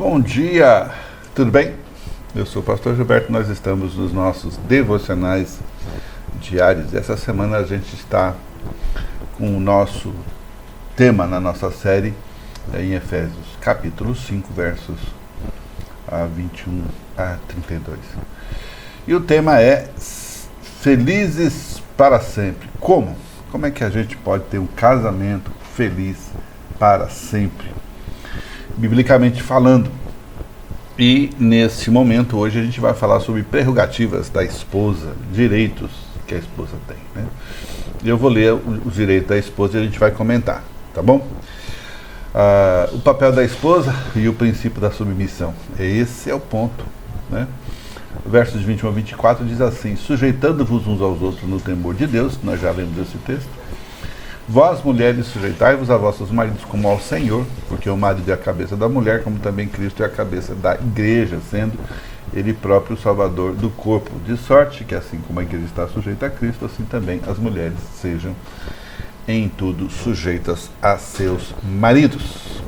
Bom dia, tudo bem? Eu sou o pastor Gilberto, nós estamos nos nossos devocionais diários. Essa semana a gente está com o nosso tema na nossa série em Efésios, capítulo 5, versos 21 a 32. E o tema é felizes para sempre. Como? Como é que a gente pode ter um casamento feliz para sempre? Biblicamente falando. E nesse momento, hoje, a gente vai falar sobre prerrogativas da esposa, direitos que a esposa tem, né? Eu vou ler os direitos da esposa e a gente vai comentar, tá bom? O papel da esposa e o princípio da submissão. Esse é o ponto, né? Versos 21 a 24 diz assim: sujeitando-vos uns aos outros no temor de Deus. Nós já lemos esse texto. Vós, mulheres, sujeitai-vos a vossos maridos como ao Senhor, porque o marido é a cabeça da mulher, como também Cristo é a cabeça da igreja, sendo ele próprio o salvador do corpo. De sorte que, assim como a igreja está sujeita a Cristo, assim também as mulheres sejam em tudo sujeitas a seus maridos.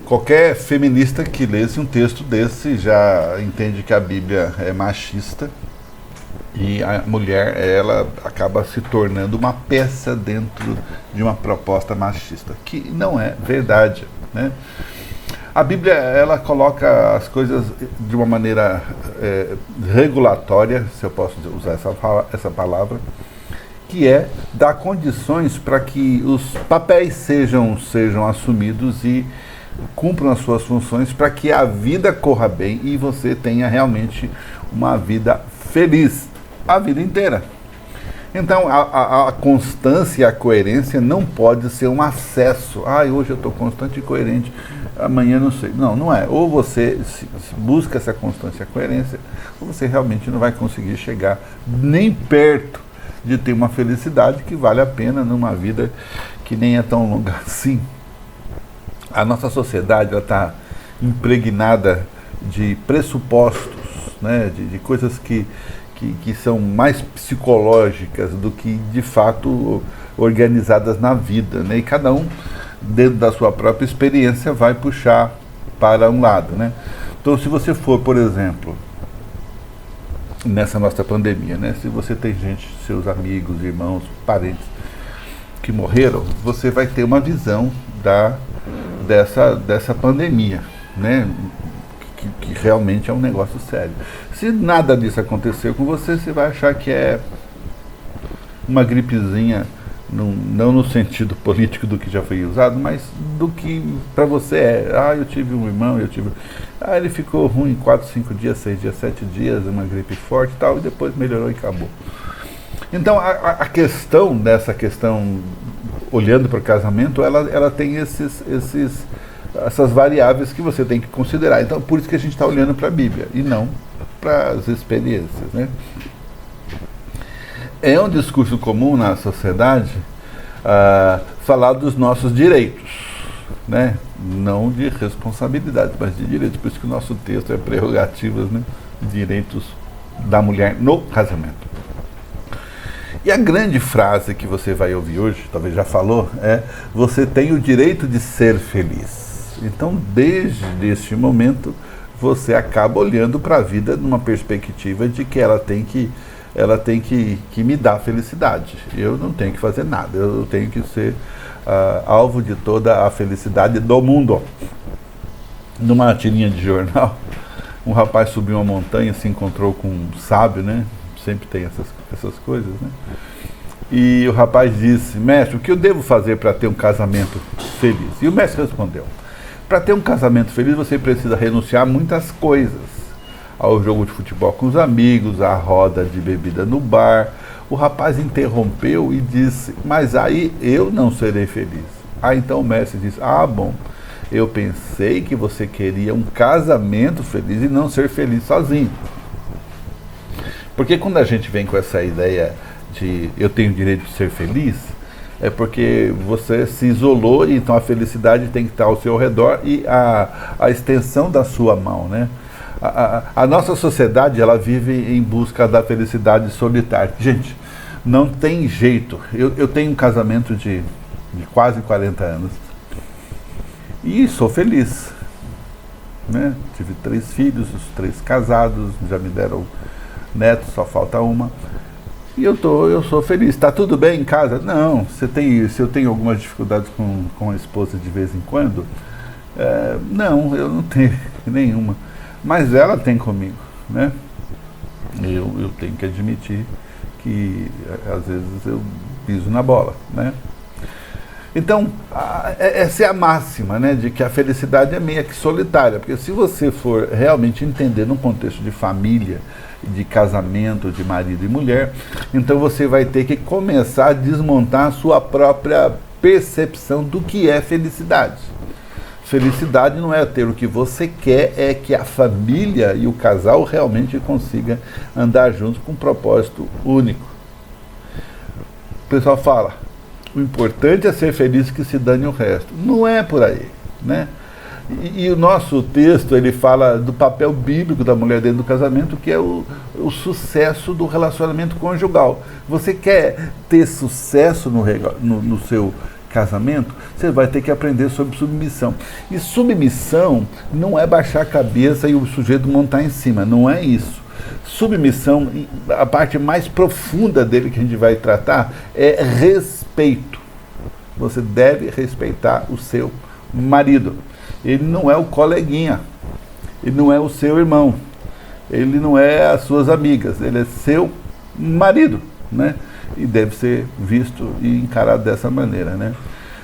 Qualquer feminista que lesse um texto desse já entende que a Bíblia é machista. E a mulher, ela acaba se tornando uma peça dentro de uma proposta machista, que não é verdade, né? A Bíblia, ela coloca as coisas de uma maneira regulatória, se eu posso usar essa palavra, que é dar condições para que os papéis sejam assumidos e cumpram as suas funções para que a vida corra bem e você tenha realmente uma vida feliz a vida inteira. Então a constância e a coerência não pode ser um acesso. Hoje eu estou constante e coerente, amanhã não sei. Não é. Ou você busca essa constância e a coerência, ou você realmente não vai conseguir chegar nem perto de ter uma felicidade que vale a pena numa vida que nem é tão longa assim. A nossa sociedade está impregnada de pressupostos, né, de coisas que são mais psicológicas do que de fato organizadas na vida, né? E cada um, dentro da sua própria experiência, vai puxar para um lado, né? Então, se você for, por exemplo, nessa nossa pandemia, né? Se você tem gente, seus amigos, irmãos, parentes que morreram, você vai ter uma visão dessa pandemia, né? Que realmente é um negócio sério. Se nada disso aconteceu com você, você vai achar que é uma gripezinha, não no sentido político do que já foi usado, mas do que para você é. Eu tive um irmão, ele ficou ruim 4, 5 dias, 6 dias, 7 dias, uma gripe forte e tal, e depois melhorou e acabou. Então a questão olhando para o casamento, ela tem essas variáveis que você tem que considerar. Então, por isso que a gente está olhando para a Bíblia e não para as experiências, né? É um discurso comum na sociedade falar dos nossos direitos, né? Não de responsabilidades, mas de direitos. Por isso que o nosso texto é prerrogativas, né? Direitos da mulher no casamento. E a grande frase que você vai ouvir hoje, talvez já falou, é: você tem o direito de ser feliz. Então, desde este momento, você acaba olhando para a vida numa perspectiva de que ela tem que me dar felicidade. Eu não tenho que fazer nada, eu tenho que ser alvo de toda a felicidade do mundo. Numa tirinha de jornal, um rapaz subiu uma montanha, se encontrou com um sábio, né? Sempre tem essas coisas, né? E o rapaz disse: mestre, o que eu devo fazer para ter um casamento feliz? E o mestre respondeu: para ter um casamento feliz, você precisa renunciar a muitas coisas. Ao jogo de futebol com os amigos, à roda de bebida no bar. O rapaz interrompeu e disse: mas aí eu não serei feliz. Então o mestre disse: bom, eu pensei que você queria um casamento feliz e não ser feliz sozinho. Porque quando a gente vem com essa ideia de eu tenho o direito de ser feliz, é porque você se isolou, e então a felicidade tem que estar ao seu redor e a extensão da sua mão, né? A nossa sociedade, ela vive em busca da felicidade solitária. Gente, não tem jeito. Eu tenho um casamento de quase 40 anos e sou feliz. né? Tive 3 filhos, os 3 casados, já me deram netos, só falta uma. E eu sou feliz. Está tudo bem em casa? Não. Se eu tenho algumas dificuldades com a esposa de vez em quando, não, eu não tenho nenhuma. Mas ela tem comigo, né? Eu tenho que admitir que às vezes eu piso na bola, né? Então, essa é a máxima, né, de que a felicidade é meio que solitária, porque se você for realmente entender num contexto de família, de casamento, de marido e mulher, então você vai ter que começar a desmontar a sua própria percepção do que é felicidade. Felicidade não é ter o que você quer, é que a família e o casal realmente consigam andar juntos com um propósito único. O pessoal fala, o importante é ser feliz, que se dane o resto. Não é por aí, né? E o nosso texto, ele fala do papel bíblico da mulher dentro do casamento, que é o sucesso do relacionamento conjugal. Você quer ter sucesso no seu casamento, você vai ter que aprender sobre submissão. E submissão não é baixar a cabeça e o sujeito montar em cima, não é isso. Submissão, a parte mais profunda dele que a gente vai tratar é respeito. Você deve respeitar o seu marido. Ele não é o coleguinha, ele não é o seu irmão, ele não é as suas amigas, ele é seu marido, né? E deve ser visto e encarado dessa maneira, né?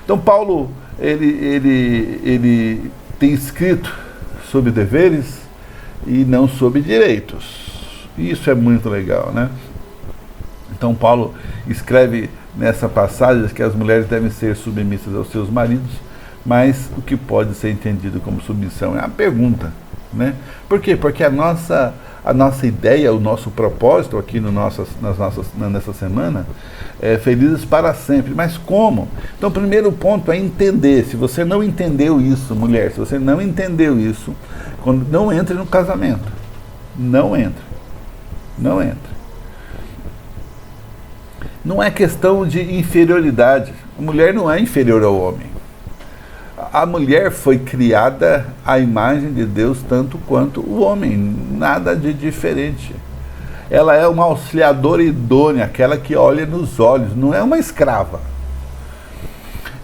Então Paulo, ele tem escrito sobre deveres e não sobre direitos. Isso é muito legal, né? Então Paulo escreve nessa passagem que as mulheres devem ser submissas aos seus maridos, mas o que pode ser entendido como submissão é a pergunta, né? Por quê? Porque a nossa ideia, o nosso propósito aqui nessa semana é felizes para sempre. Mas como? Então o primeiro ponto é entender. Se você não entendeu isso, mulher, se você não entendeu isso, não entre no casamento. Não entre. Não entre. Não é questão de inferioridade. A mulher não é inferior ao homem. A mulher foi criada à imagem de Deus tanto quanto o homem, nada de diferente. Ela é uma auxiliadora idônea, aquela que olha nos olhos, não é uma escrava.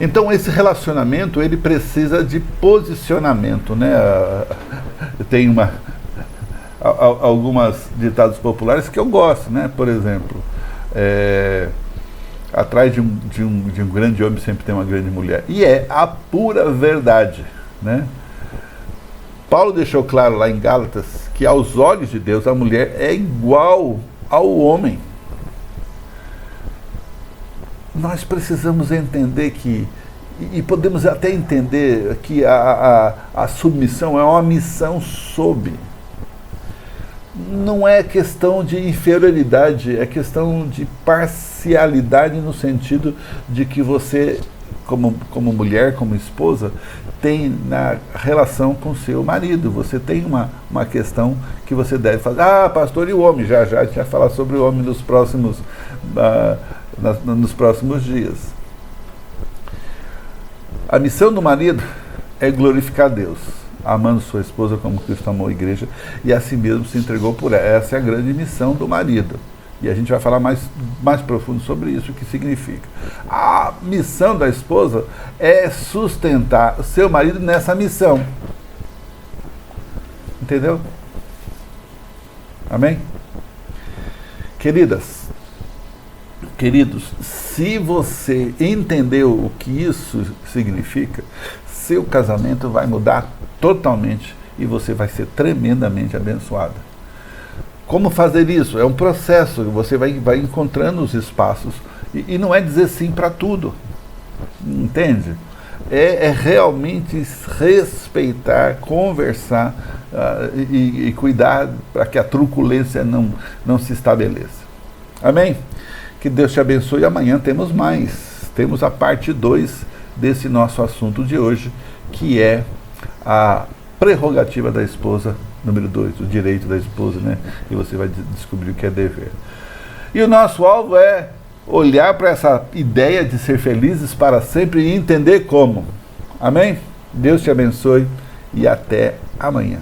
Então esse relacionamento, ele precisa de posicionamento, né? Tem algumas ditados populares que eu gosto, né? Por exemplo, atrás de um grande homem sempre tem uma grande mulher. E é a pura verdade, né? Paulo deixou claro lá em Gálatas que aos olhos de Deus a mulher é igual ao homem. Nós precisamos entender que, e podemos até entender que a submissão é uma missão sob. Não é questão de inferioridade, é questão de parcialidade no sentido de que você, como mulher, como esposa, tem na relação com seu marido. Você tem uma questão que você deve fazer. Ah, pastor, e o homem? Já a gente vai falar sobre o homem nos próximos dias. A missão do marido é glorificar Deus, amando sua esposa como Cristo amou a igreja e a si mesmo se entregou por ela. Essa é a grande missão do marido. E a gente vai falar mais profundo sobre isso, o que significa. A missão da esposa é sustentar o seu marido nessa missão. Entendeu? Amém? Queridos, se você entendeu o que isso significa, seu casamento vai mudar totalmente e você vai ser tremendamente abençoada. Como fazer isso? É um processo, você vai encontrando os espaços e não é dizer sim para tudo, entende? É realmente respeitar, conversar e cuidar para que a truculência não se estabeleça. Amém? Que Deus te abençoe e amanhã temos mais. Temos a parte 2 desse nosso assunto de hoje, que é a prerrogativa da esposa, número 2, o direito da esposa, né? E você vai descobrir o que é dever. E o nosso alvo é olhar para essa ideia de ser felizes para sempre e entender como. Amém? Deus te abençoe e até amanhã.